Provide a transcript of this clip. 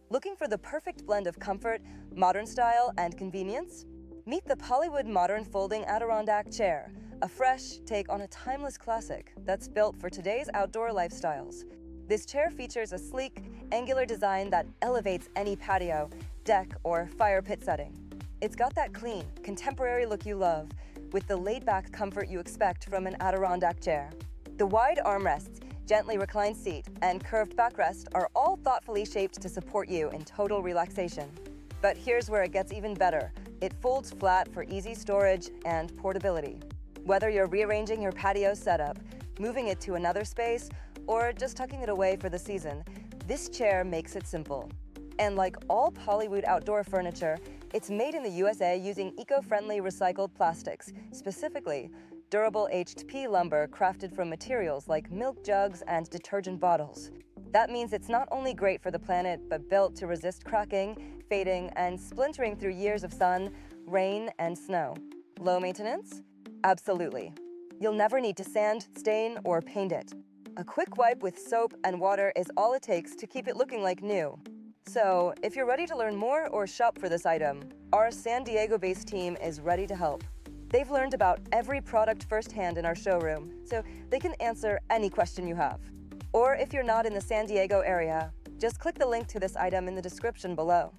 Looking for the perfect blend of comfort, modern style, and convenience? Meet the POLYWOOD Modern Folding Adirondack Chair, a fresh take on a timeless classic that's built for today's outdoor lifestyles. This chair features a sleek, angular design that elevates any patio, deck, or fire pit setting. It's got that clean, contemporary look you love, with the laid-back comfort you expect from an Adirondack chair. The wide armrests, gently reclined seat, and curved backrest are all thoughtfully shaped to support you in total relaxation. But here's where it gets even better. It folds flat for easy storage and portability. Whether you're rearranging your patio setup, moving it to another space, or just tucking it away for the season, this chair makes it simple. And like all POLYWOOD outdoor furniture, it's made in the USA using eco-friendly recycled plastics, specifically durable HP lumber crafted from materials like milk jugs and detergent bottles. That means it's not only great for the planet, but built to resist cracking, fading, and splintering through years of sun, rain, and snow. Low maintenance? Absolutely. You'll never need to sand, stain, or paint it. A quick wipe with soap and water is all it takes to keep it looking like new. So, if you're ready to learn more or shop for this item, our San Diego-based team is ready to help. They've learned about every product firsthand in our showroom, so they can answer any question you have. Or if you're not in the San Diego area, just click the link to this item in the description below.